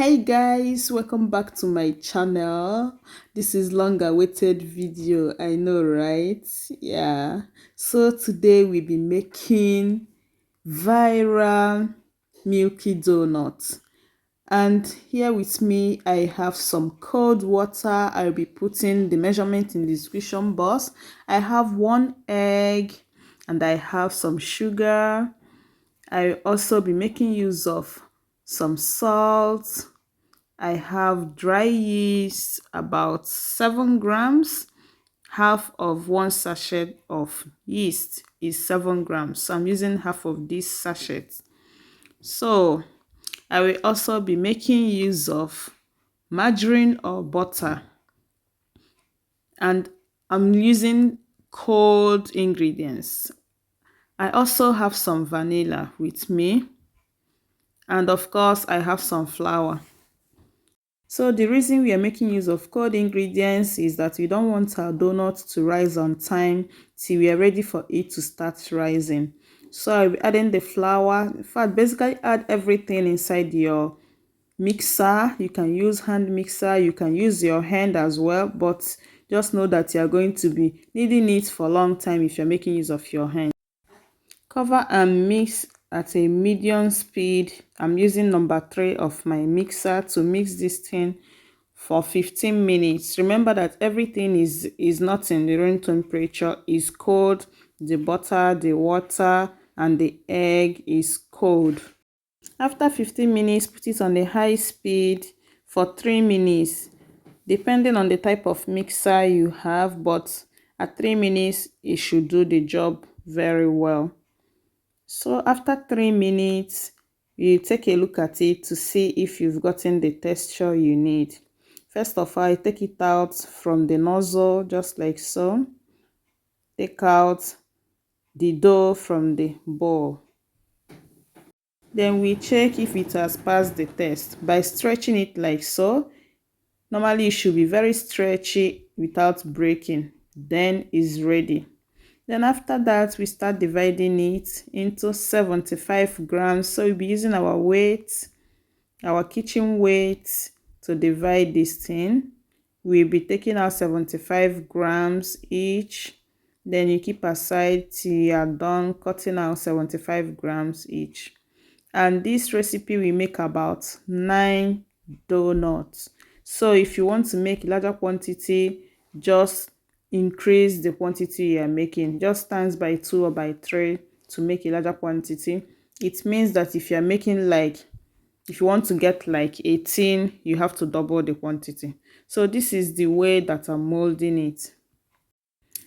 Hey guys, welcome back to my channel. This is long awaited video, I know, right? Yeah, so today we'll be making viral Milky Donuts. And here with me I have some cold water. I'll be putting the measurement in the description box. I have 1 egg and I have some sugar. I'll also be making use of some salt. I have dry yeast, about 7 grams. Half of 1 sachet of yeast is 7 grams. So I'm using half of this sachet. So I will also be making use of margarine or butter. And I'm using cold ingredients. I also have some vanilla with me. And of course, I have some flour. So the reason we are making use of cold ingredients is that we don't want our donut to rise on time till we are ready for it to start rising. So I'll be adding the flour. In fact, basically add everything inside your mixer. You can use hand mixer, you can use your hand as well, but just know that you are going to be needing it for a long time if you're making use of your hand. Cover and mix at a medium speed. I'm using number 3 of my mixer to mix this thing for 15 minutes. Remember that everything is not in the room temperature, is cold. The butter, the water, and the egg is cold. After 15 minutes, put it on the high speed for 3 minutes, depending on the type of mixer you have, but at 3 minutes, it should do the job very well. So after 3 minutes, you take a look at it to see if you've gotten the texture you need. First of all, take it out from the nozzle, just like so. Take out the dough from the bowl. Then we check if it has passed the test by stretching it like so. Normally it should be very stretchy without breaking. Then it's ready. Then after that, we start dividing it into 75 grams. So we'll be using our weight, our kitchen weight, to divide this thing. We'll be taking out 75 grams each. Then you keep aside till you are done cutting out 75 grams each. And this recipe will make about 9 donuts. So if you want to make larger quantity, just increase the quantity you are making. Just times by 2 or by 3 to make a larger quantity. It means that if you are making if you want to get like 18, you have to double the quantity. So this is the way that I'm molding it.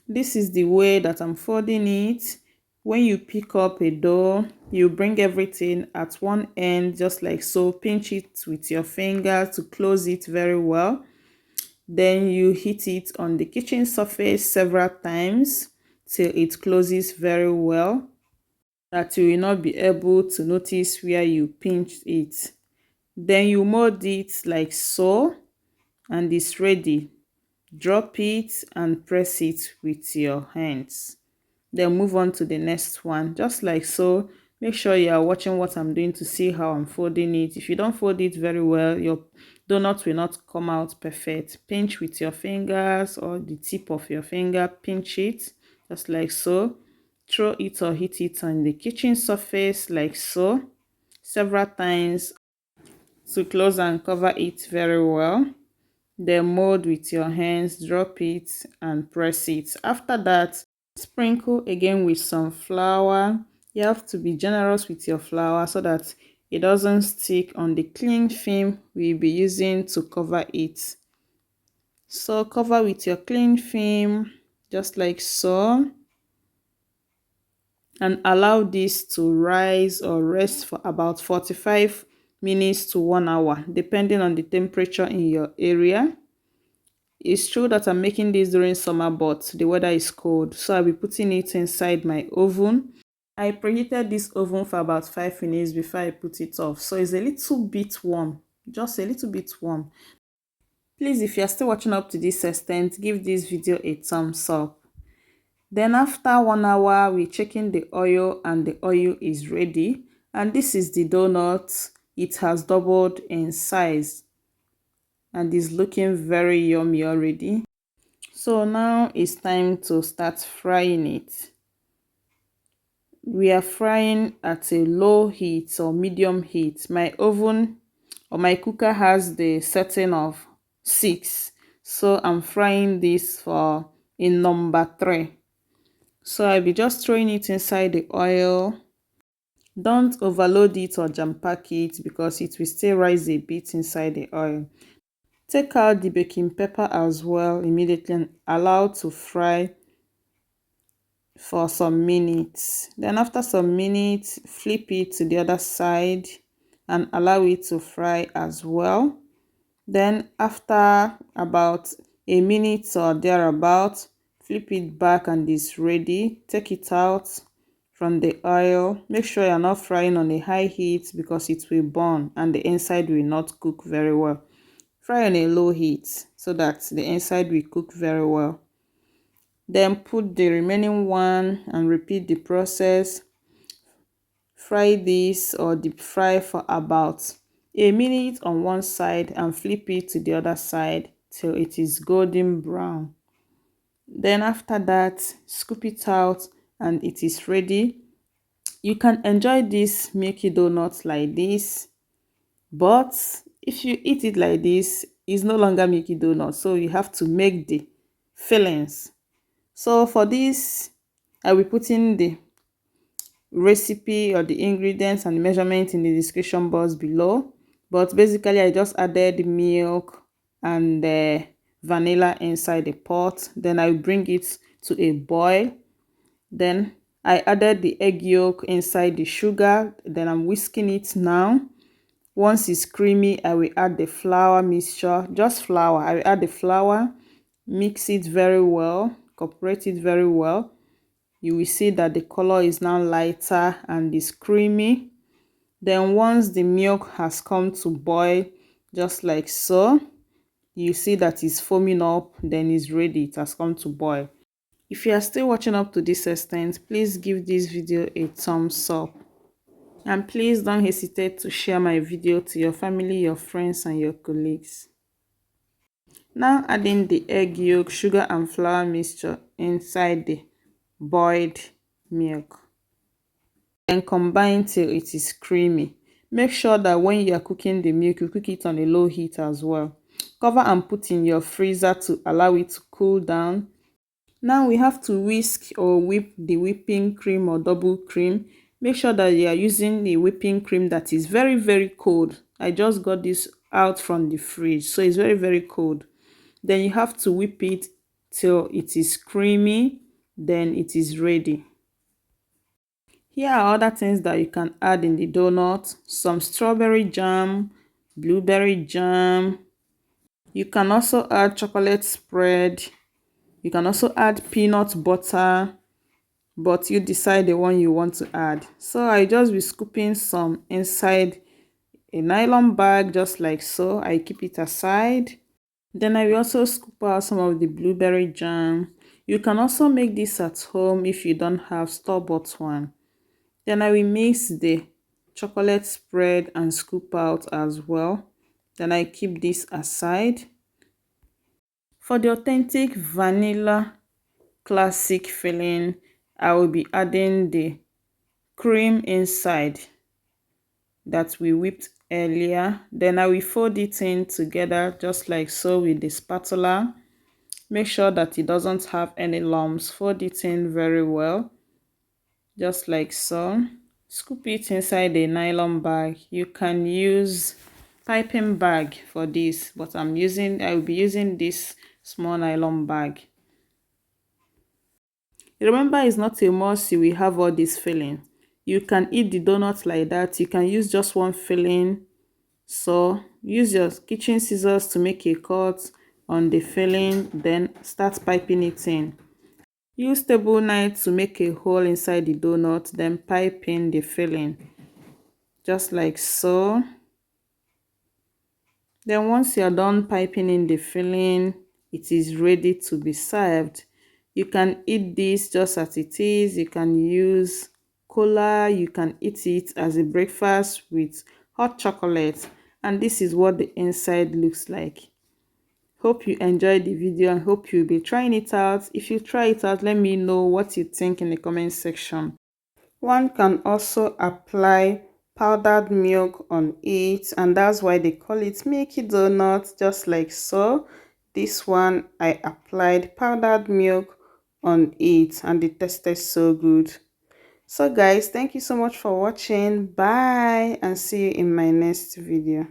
This is the way that I'm folding it. When you pick up a dough, you bring everything at one end, just like so. Pinch it with your finger to close it very well. Then you hit it on the kitchen surface several times till it closes very well, that you will not be able to notice where you pinched it. Then you mold it like so, and it's ready. Drop it and press it with your hands. Then move on to the next one, just like so. Make sure you are watching what I'm doing to see how I'm folding it. If you don't fold it very well, your donut will not come out perfect. Pinch with your fingers or the tip of your finger, pinch it just like so. Throw it or hit it on the kitchen surface like so several times to close and cover it very well. Then mold with your hands, drop it and press it. After that, sprinkle again with some flour. You have to be generous with your flour so that it doesn't stick on the cling film we'll be using to cover it. So cover with your cling film just like so, and allow this to rise or rest for about 45 minutes to 1 hour, depending on the temperature in your area. It's true that I'm making this during summer, but the weather is cold, so I'll be putting it inside my oven. I preheated this oven for about 5 minutes before I put it off, so it's a little bit warm, just a little bit warm. Please, if you're still watching up to this extent, give this video a thumbs up. Then after 1 hour, we're checking the oil and the oil is ready. And this is the donut. it has doubled in size and is looking very yummy already. So now it's time to start frying it. We are frying at a low heat or medium heat. My oven or my cooker has the setting of 6, so I'm frying this for in number 3. So I'll be just throwing it inside the oil. Don't overload it or jam pack it because it will still rise a bit inside the oil. Take out the baking pepper as well immediately and allow to fry for some minutes. Then after some minutes, flip it to the other side and allow it to fry as well. Then after about a minute or thereabout, flip it back and it's ready. Take it out from the oil. Make sure you're not frying on a high heat because it will burn and the inside will not cook very well. Fry on a low heat so that the inside will cook very well. Then put the remaining one and repeat the process. Fry this or deep fry for about a minute on one side and flip it to the other side till it is golden brown. Then after that, scoop it out and it is ready. You can enjoy this Milky Donuts like this, but if you eat it like this, it's no longer Milky Donuts, so you have to make the fillings. So for this, I will put in the recipe or the ingredients and the measurement in the description box below, but basically I just added milk and vanilla inside the pot. Then I bring it to a boil. Then I added the egg yolk inside the sugar. Then I'm whisking it now. Once it's creamy, I will add the flour mixture, just flour. I will add the flour, mix it very well, incorporate it very well. You will see that the color is now lighter and is creamy. Then once the milk has come to boil, just like so, you see that it's foaming up, then it's ready, it has come to boil. If you are still watching up to this extent, please give this video a thumbs up. And please don't hesitate to share my video to your family, your friends, and your colleagues. Now adding the egg yolk, sugar, and flour mixture inside the boiled milk. Then combine till it is creamy. Make sure that when you are cooking the milk, you cook it on a low heat as well. Cover and put in your freezer to allow it to cool down. Now we have to whisk or whip the whipping cream or double cream. Make sure that you are using the whipping cream that is very, very cold. I just got this out from the fridge, so it's very, very cold. Then you have to whip it till it is creamy. Then it is ready. Here are other things that you can add in the donut. Some strawberry jam, blueberry jam. You can also add chocolate spread. You can also add peanut butter, but you decide the one you want to add. So I just be scooping some inside a nylon bag, just like so. I keep it aside. Then I will also scoop out some of the blueberry jam. You can also make this at home if you don't have store-bought one. Then I will mix the chocolate spread and scoop out as well. Then I keep this aside. For the authentic vanilla classic filling, I will be adding the cream inside that we whipped earlier. Then I will fold it in together just like so with the spatula. Make sure that it doesn't have any lumps. Fold it in very well, just like so. Scoop it inside a nylon bag. You can use piping bag for this, but I will be using this small nylon bag. Remember, it's not a must you will have all this filling. You can eat the donuts like that. You can use just one filling. So use your kitchen scissors to make a cut on the filling, then start piping it in. Use table knife to make a hole inside the donut, then pipe in the filling, just like so. Then once you are done piping in the filling, it is ready to be served. You can eat this just as it is. You can use cola. You can eat it as a breakfast with hot chocolate, and this is what the inside looks like. Hope you enjoyed the video and hope you'll be trying it out. If you try it out, let me know what you think in the comment section. One can also apply powdered milk on it, and that's why they call it Milky Donuts, just like so. This one, I applied powdered milk on it and it tasted so good. So guys, thank you so much for watching. Bye, and see you in my next video.